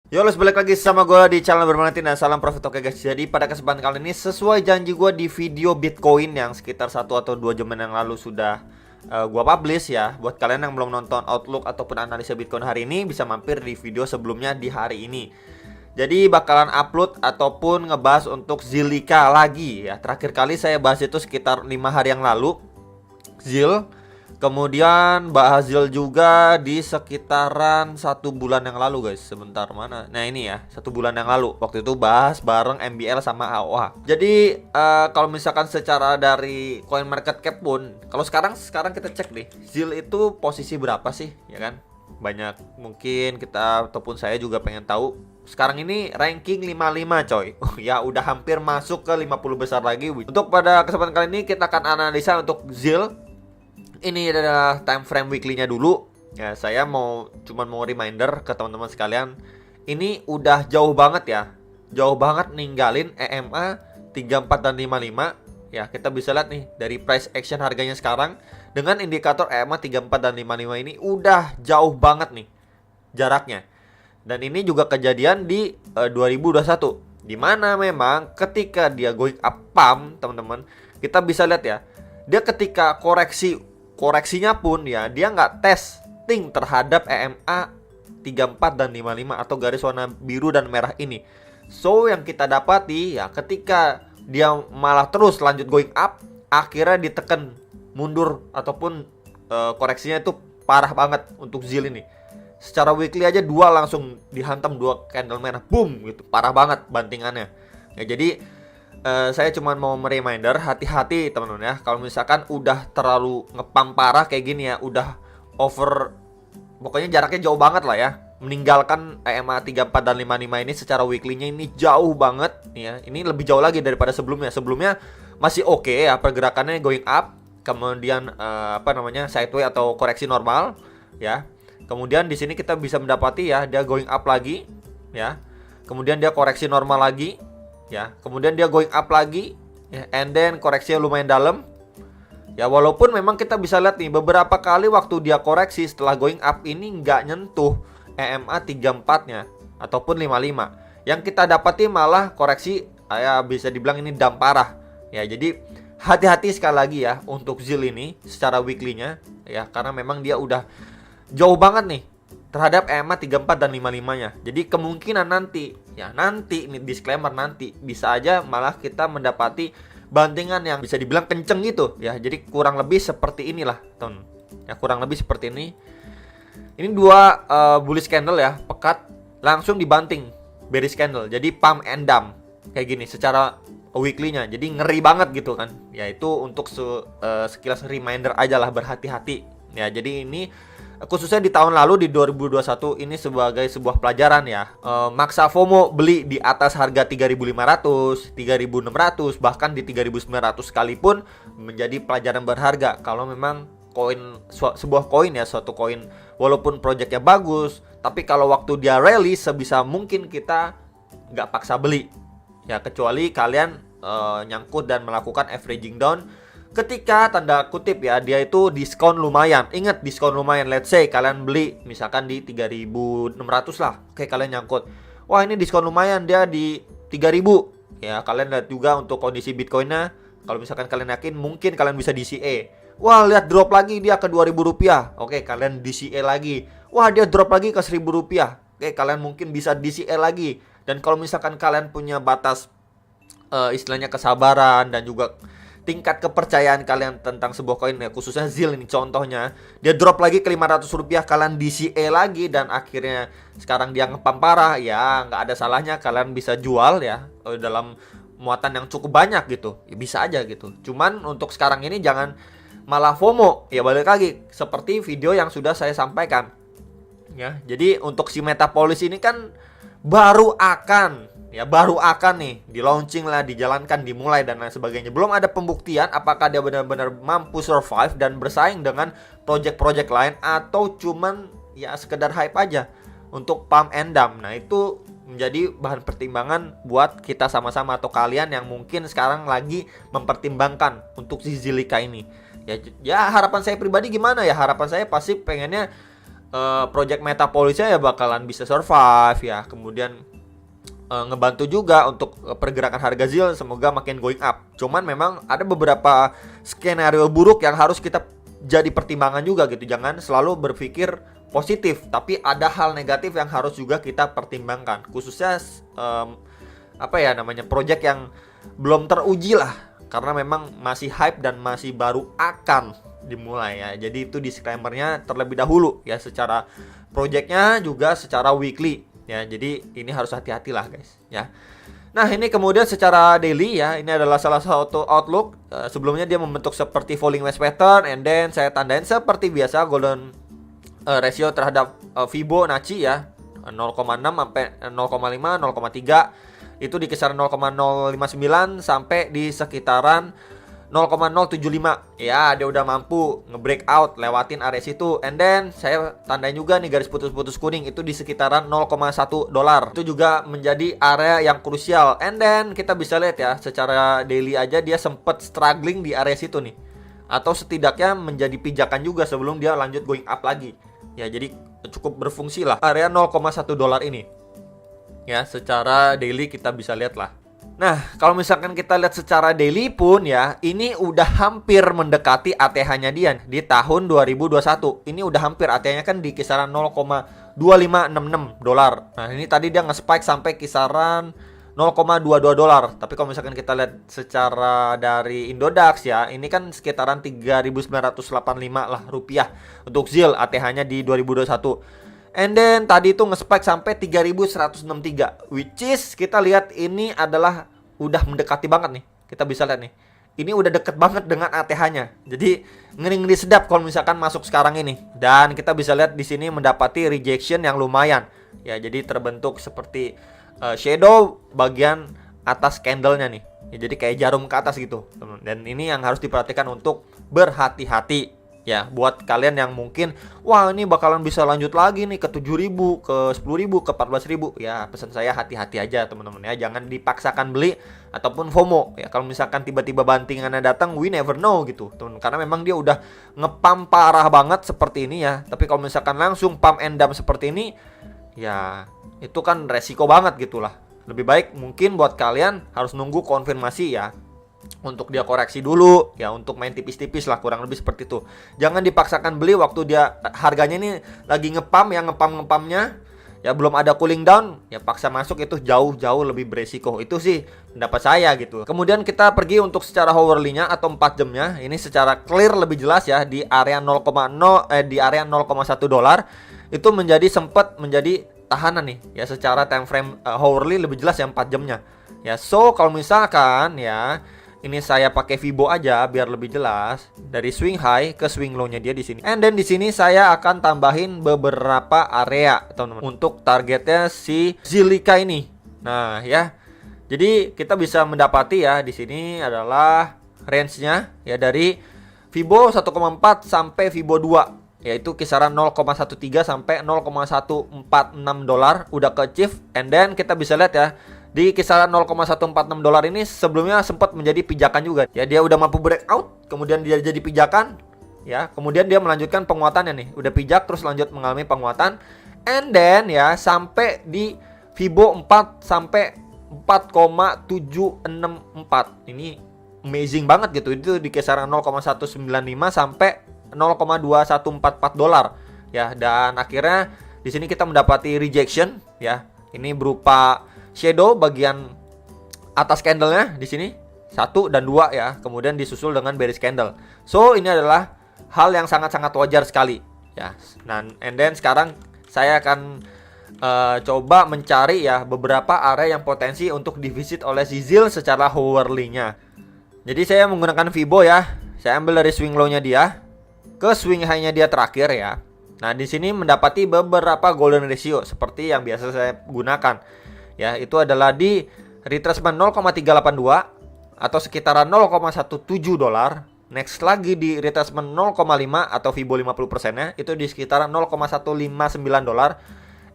Yo, let's balik lagi sama gue di channel Bermantin dan salam profit. Oke guys, jadi pada kesempatan kali ini sesuai janji gue di video Bitcoin yang sekitar 1 atau 2 jam yang lalu sudah gue publish ya. Buat kalian yang belum nonton Outlook ataupun analisa Bitcoin hari ini, bisa mampir di video sebelumnya di hari ini. Jadi bakalan upload ataupun ngebahas untuk Zilliqa lagi ya. Terakhir kali saya bahas itu sekitar 5 hari yang lalu, Zil. Kemudian bahas Zil juga di sekitaran 1 bulan yang lalu guys. Sebentar mana? Nah ini ya, 1 bulan yang lalu. Waktu itu bahas bareng MBL sama AOA. Jadi kalau misalkan secara dari coin market cap pun, kalau sekarang kita cek nih, Zil itu posisi berapa sih, ya kan? Banyak mungkin kita ataupun saya juga pengen tahu. Sekarang ini ranking 55 coy. Ya udah hampir masuk ke 50 besar lagi. Untuk pada kesempatan kali ini kita akan analisa untuk Zil. Ini adalah time frame weekly-nya dulu. Ya, saya cuman mau reminder ke teman-teman sekalian. Ini udah jauh banget ya. Jauh banget ninggalin EMA 34 dan 55. Ya, kita bisa lihat nih dari price action harganya sekarang dengan indikator EMA 34 dan 55 ini udah jauh banget nih jaraknya. Dan ini juga kejadian di 2021. Dimana memang ketika dia going up pump, teman-teman, kita bisa lihat ya. Dia ketika koreksinya pun ya, dia nggak testing terhadap EMA 34 dan 55 atau garis warna biru dan merah ini. So yang kita dapati ya, ketika dia malah terus lanjut going up, akhirnya ditekan mundur ataupun koreksinya itu parah banget untuk Zil ini. Secara weekly aja langsung dihantam 2 candle merah, boom gitu, parah banget bantingannya. Ya jadi saya cuma mau reminder, hati-hati teman-teman ya. Kalau misalkan udah terlalu ngepam parah kayak gini ya, udah over, pokoknya jaraknya jauh banget lah ya. Meninggalkan EMA 34 dan 55 ini secara weekly-nya ini jauh banget ya. Ini lebih jauh lagi daripada sebelumnya. Sebelumnya masih oke ya, pergerakannya going up, kemudian sideway atau koreksi normal ya. Kemudian di sini kita bisa mendapati ya, dia going up lagi ya. Kemudian dia koreksi normal lagi ya, kemudian dia going up lagi ya, and then koreksinya lumayan dalam ya. Walaupun memang kita bisa lihat nih, beberapa kali waktu dia koreksi setelah going up ini nggak nyentuh EMA 34 nya ataupun 55. Yang kita dapati malah koreksi ya, bisa dibilang ini dump parah ya. Jadi hati-hati sekali lagi ya untuk Zil ini secara weekly nya ya, karena memang dia udah jauh banget nih terhadap EMA 34 dan 55-nya. Jadi kemungkinan nanti ini disclaimer, nanti bisa aja malah kita mendapati bantingan yang bisa dibilang kenceng gitu ya. Jadi kurang lebih seperti inilah, teman. Ya kurang lebih seperti ini. Ini 2 bullish candle ya, pekat langsung dibanting bearish candle. Jadi pump and dump kayak gini secara weekly-nya. Jadi ngeri banget gitu kan. Ya itu untuk sekilas reminder aja lah, berhati-hati. Ya jadi ini khususnya di tahun lalu di 2021 ini sebagai sebuah pelajaran ya. Maksa FOMO beli di atas harga 3.500, 3.600, bahkan di 3.900 sekalipun menjadi pelajaran berharga. Kalau memang sebuah koin ya, suatu koin walaupun proyeknya bagus, tapi kalau waktu dia rally sebisa mungkin kita nggak paksa beli ya, kecuali kalian nyangkut dan melakukan averaging down ketika tanda kutip ya dia itu diskon lumayan. Ingat, diskon lumayan. Let's say kalian beli misalkan di 3.600 lah. Oke, kalian nyangkut, wah ini diskon lumayan, dia di 3.000 ya. Kalian lihat juga untuk kondisi Bitcoinnya. Kalau misalkan kalian yakin, mungkin kalian bisa DCA. Wah, lihat drop lagi dia ke 2.000 rupiah. Oke, kalian DCA lagi. Wah, dia drop lagi ke 1.000 rupiah. Oke, kalian mungkin bisa DCA lagi. Dan kalau misalkan kalian punya batas istilahnya kesabaran dan juga tingkat kepercayaan kalian tentang sebuah koin ya, khususnya Zil ini contohnya, dia drop lagi ke 500 rupiah, kalian DCA lagi dan akhirnya sekarang dia ngepam parah ya, nggak ada salahnya kalian bisa jual ya dalam muatan yang cukup banyak gitu ya, bisa aja gitu. Cuman untuk sekarang ini jangan malah FOMO ya, balik lagi seperti video yang sudah saya sampaikan ya. Jadi untuk si Metapolis ini kan baru akan nih di launching lah, dijalankan, dimulai dan lain sebagainya. Belum ada pembuktian apakah dia benar-benar mampu survive dan bersaing dengan project-project lain atau cuman ya sekedar hype aja untuk pump and dump. Nah itu menjadi bahan pertimbangan buat kita sama-sama atau kalian yang mungkin sekarang lagi mempertimbangkan untuk si Zilliqa ini. Ya harapan saya pribadi gimana ya? Harapan saya pasti pengennya project Metapolisnya ya bakalan bisa survive ya. Kemudian ngebantu juga untuk pergerakan harga ZIL semoga makin going up. Cuman memang ada beberapa skenario buruk yang harus kita jadi pertimbangan juga gitu. Jangan selalu berpikir positif, tapi ada hal negatif yang harus juga kita pertimbangkan. Khususnya project yang belum teruji lah, karena memang masih hype dan masih baru akan dimulai ya. Jadi itu disclaimer-nya terlebih dahulu ya, secara projectnya juga secara weekly. Ya, jadi ini harus hati-hati lah guys ya. Nah ini kemudian secara daily ya, ini adalah salah satu outlook. Sebelumnya dia membentuk seperti falling wedge pattern, and then saya tandain seperti biasa golden ratio terhadap Fibonacci ya, 0,6 sampai 0,5, 0,3 itu di kisaran 0,059 sampai di sekitaran 0,075. Ya, dia udah mampu nge-breakout lewatin area situ. And then saya tandain juga nih garis putus-putus kuning itu di sekitaran 0,1 dolar. Itu juga menjadi area yang krusial. And then kita bisa lihat ya, secara daily aja dia sempat struggling di area situ nih. Atau setidaknya menjadi pijakan juga sebelum dia lanjut going up lagi. Ya, jadi cukup berfungsi lah area 0,1 dolar ini. Ya, secara daily kita bisa lihat lah. Nah, kalau misalkan kita lihat secara daily pun ya, ini udah hampir mendekati ATH-nya dia di tahun 2021. Ini udah hampir, ATH-nya kan di kisaran 0,2566 dolar. Nah, ini tadi dia nge-spike sampai kisaran 0,22 dolar. Tapi kalau misalkan kita lihat secara dari Indodax ya, ini kan sekitaran 3.985 lah rupiah untuk ZIL ATH-nya di 2021. And then tadi itu nge-spike sampai 3.163, which is kita lihat ini adalah udah mendekati banget nih. Kita bisa lihat nih, ini udah deket banget dengan ATH-nya. Jadi ngeri-ngeri sedap kalau misalkan masuk sekarang ini. Dan kita bisa lihat di sini mendapati rejection yang lumayan. Ya, jadi terbentuk seperti shadow bagian atas candlenya nih. Ya, jadi kayak jarum ke atas gitu. Dan ini yang harus diperhatikan untuk berhati-hati. Ya, buat kalian yang mungkin wah ini bakalan bisa lanjut lagi nih ke 7.000, ke 10.000, ke 14.000. Ya, pesan saya hati-hati aja teman-teman ya. Jangan dipaksakan beli ataupun FOMO. Ya, kalau misalkan tiba-tiba bantingannya datang, we never know gitu, teman. Karena memang dia udah ngepump parah banget seperti ini ya. Tapi kalau misalkan langsung pump and dump seperti ini, ya itu kan resiko banget gitulah. Lebih baik mungkin buat kalian harus nunggu konfirmasi ya, untuk dia koreksi dulu ya, untuk main tipis-tipis lah, kurang lebih seperti itu. Jangan dipaksakan beli waktu dia harganya ini lagi ngepam ya, ngepampnya ya, belum ada cooling down ya, paksa masuk itu jauh-jauh lebih beresiko. Itu sih pendapat saya gitu. Kemudian kita pergi untuk secara hourly-nya atau 4 jamnya. Ini secara clear lebih jelas ya, di area 0,1 dolar itu sempat menjadi tahanan nih ya, secara time frame hourly lebih jelas ya 4 jamnya. Ya, so kalau misalkan ya, ini saya pakai Fibo aja biar lebih jelas dari swing high ke swing low-nya dia di sini. And then di sini saya akan tambahin beberapa area, teman-teman, untuk targetnya si Zilliqa ini. Nah, ya. Jadi kita bisa mendapati ya, di sini adalah range-nya ya dari Fibo 1,4 sampai Fibo 2, yaitu kisaran 0,13 sampai 0,146 dolar udah ke achieve. And then kita bisa lihat ya, di kisaran 0,146 dolar ini sebelumnya sempat menjadi pijakan juga. Ya, dia udah mampu breakout, kemudian dia jadi pijakan. Ya, kemudian dia melanjutkan penguatannya nih. Udah pijak terus lanjut mengalami penguatan. And then ya, sampai di Fibo 4 sampai 4,764. Ini amazing banget gitu. Itu di kisaran 0,195 sampai 0,2144 dolar. Ya, dan akhirnya di sini kita mendapati rejection ya. Ini berupa shadow bagian atas candlenya di sini 1 dan 2 ya, kemudian disusul dengan bearish candle. So ini adalah hal yang sangat-sangat wajar sekali ya. Nah, and then sekarang saya akan coba mencari ya beberapa area yang potensi untuk divisit oleh si ZIL secara hourly-nya. Jadi saya menggunakan Fibo ya. Saya ambil dari swing low-nya dia ke swing high-nya dia terakhir ya. Nah, di sini mendapati beberapa golden ratio seperti yang biasa saya gunakan. Ya, itu adalah di retracement 0,382 atau sekitaran 0,17 dolar. Next lagi di retracement 0,5 atau Fibo 50%-nya itu di sekitaran 0,159 dolar.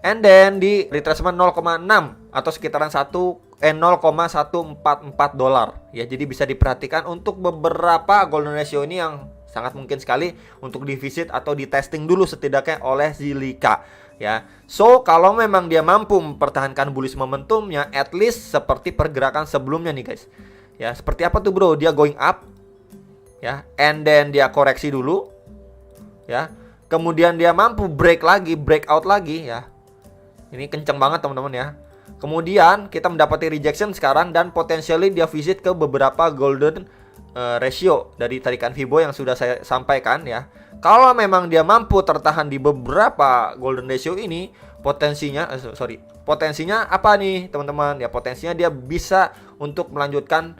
And then di retracement 0,6 atau sekitaran 0,144 dolar. Ya, jadi bisa diperhatikan untuk beberapa golden ratio ini yang Sangat mungkin sekali untuk divisit atau di testing dulu setidaknya oleh Zilliqa ya. So kalau memang dia mampu mempertahankan bullish momentumnya, at least seperti pergerakan sebelumnya nih guys. Ya, seperti apa tuh bro? Dia going up ya, and then dia koreksi dulu ya. Kemudian dia mampu breakout lagi ya. Ini kenceng banget teman-teman ya. Kemudian kita mendapati rejection sekarang dan potensially dia visit ke beberapa golden ratio dari tarikan Fibo yang sudah saya sampaikan ya. Kalau memang dia mampu tertahan di beberapa golden ratio ini, potensinya apa nih teman-teman? Ya potensinya dia bisa untuk melanjutkan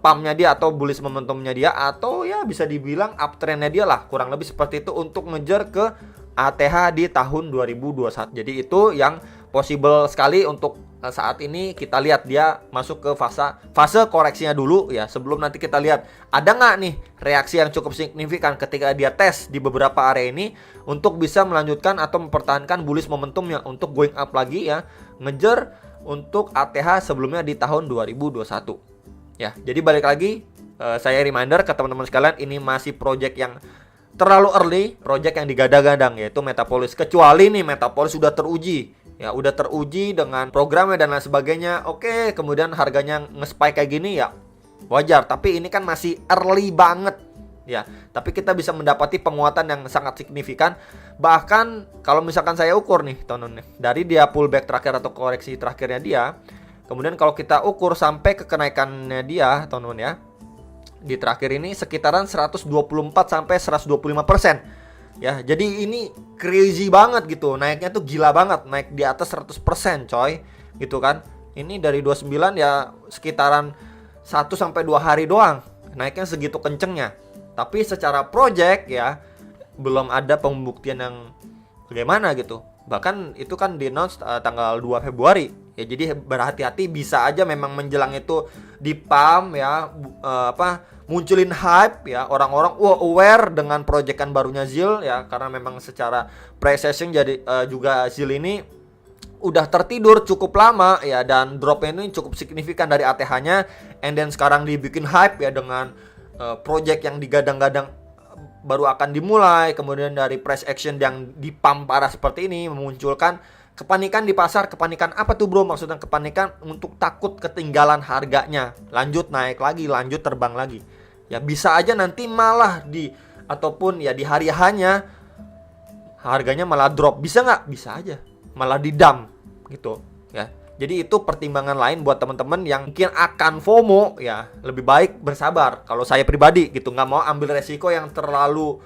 pumpnya dia atau bullish momentumnya dia, atau ya bisa dibilang uptrendnya dia lah, kurang lebih seperti itu untuk ngejar ke ATH di tahun 2021. Jadi itu yang possible sekali untuk saat ini. Kita lihat dia masuk ke fase koreksinya dulu ya, sebelum nanti kita lihat ada nggak nih reaksi yang cukup signifikan ketika dia tes di beberapa area ini untuk bisa melanjutkan atau mempertahankan bullish momentumnya untuk going up lagi ya, ngejar untuk ATH sebelumnya di tahun 2021 ya. Jadi balik lagi, saya reminder ke teman-teman sekalian, ini masih project yang terlalu early, project yang digadang-gadang yaitu Metapolis. Kecuali nih Metapolis sudah teruji ya, udah teruji dengan programnya dan lain sebagainya. Oke, kemudian harganya nge-spike kayak gini ya wajar, tapi ini kan masih early banget ya. Tapi kita bisa mendapati penguatan yang sangat signifikan. Bahkan kalau misalkan saya ukur nih teman-teman, dari dia pullback terakhir atau koreksi terakhirnya dia, kemudian kalau kita ukur sampai ke kenaikannya dia teman-teman ya, di terakhir ini sekitaran 124 sampai 125% ya. Jadi ini crazy banget gitu, naiknya tuh gila banget, naik di atas 100% coy gitu kan. Ini dari 29 ya sekitaran 1 sampai 2 hari doang naiknya segitu kencengnya. Tapi secara project ya belum ada pembuktian yang bagaimana gitu. Bahkan itu kan di-announce tanggal 2 Februari ya, jadi berhati-hati, bisa aja memang menjelang itu di pump ya, munculin hype ya, orang-orang aware dengan proyekan barunya ZIL ya, karena memang secara pre-session jadi juga ZIL ini udah tertidur cukup lama ya, dan dropnya ini cukup signifikan dari ATH-nya, and then sekarang dibikin hype ya dengan project yang digadang-gadang baru akan dimulai, kemudian dari price action yang dipump parah seperti ini memunculkan kepanikan di pasar. Kepanikan apa tuh bro? Maksudnya kepanikan untuk takut ketinggalan harganya, lanjut naik lagi, lanjut terbang lagi ya. Bisa aja nanti malah ataupun ya di hari hanya harganya malah drop. Bisa nggak? Bisa aja malah di dump gitu ya. Jadi itu pertimbangan lain buat teman-teman yang mungkin akan FOMO ya. Lebih baik bersabar. Kalau saya pribadi gitu, nggak mau ambil resiko yang terlalu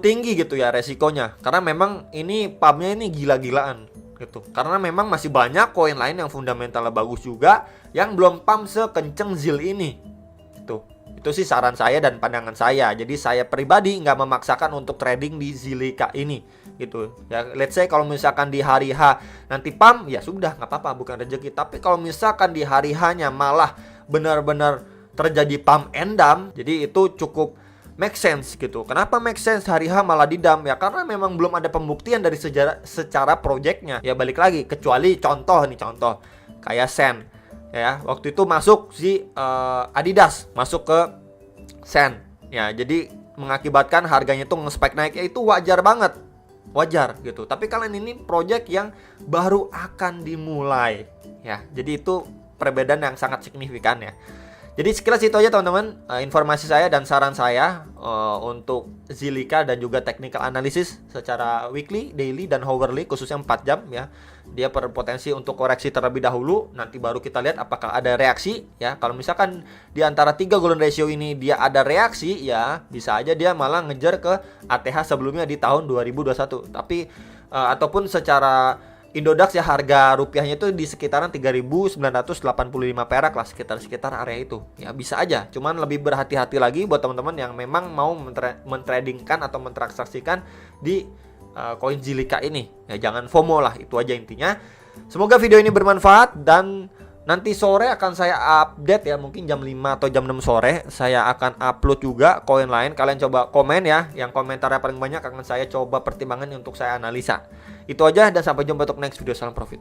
tinggi gitu ya resikonya. Karena memang ini pumpnya ini gila-gilaan gitu. Karena memang masih banyak koin lain yang fundamentalnya bagus juga yang belum pump sekenceng ZIL ini. Itu sih saran saya dan pandangan saya. Jadi saya pribadi nggak memaksakan untuk trading di Zilliqa ini gitu ya. Let's say kalau misalkan di hari H nanti pump ya sudah, nggak apa-apa, bukan rezeki. Tapi kalau misalkan di hari H-nya malah benar-benar terjadi pump and dump, jadi itu cukup make sense gitu. Kenapa make sense hari H malah di dump ya? Karena memang belum ada pembuktian dari secara projectnya ya. Balik lagi, kecuali contoh kayak Sen ya, waktu itu masuk si Adidas masuk ke Sen ya, jadi mengakibatkan harganya tuh nge-spike naik ya, itu wajar gitu. Tapi kalian ini project yang baru akan dimulai ya, jadi itu perbedaan yang sangat signifikan ya. Jadi sekilas itu aja teman-teman, informasi saya dan saran saya untuk Zilliqa dan juga technical analysis secara weekly, daily, dan hourly, khususnya 4 jam ya. Dia berpotensi untuk koreksi terlebih dahulu, nanti baru kita lihat apakah ada reaksi ya. Kalau misalkan di antara 3 golden ratio ini dia ada reaksi ya, bisa aja dia malah ngejar ke ATH sebelumnya di tahun 2021. Tapi ataupun secara Indodax ya, harga rupiahnya itu di sekitaran 3.985 perak lah, sekitar area itu ya. Bisa aja, cuman lebih berhati-hati lagi buat teman-teman yang memang mau mentradingkan atau mentransaksikan di koin Zilliqa ini ya. Jangan FOMO lah, itu aja intinya. Semoga video ini bermanfaat, dan nanti sore akan saya update ya, mungkin jam 5 atau jam 6 sore saya akan upload juga koin lain. Kalian coba komen ya, yang komentarnya paling banyak akan saya coba pertimbangan untuk saya analisa. Itu aja, dan sampai jumpa untuk next video. Salam profit.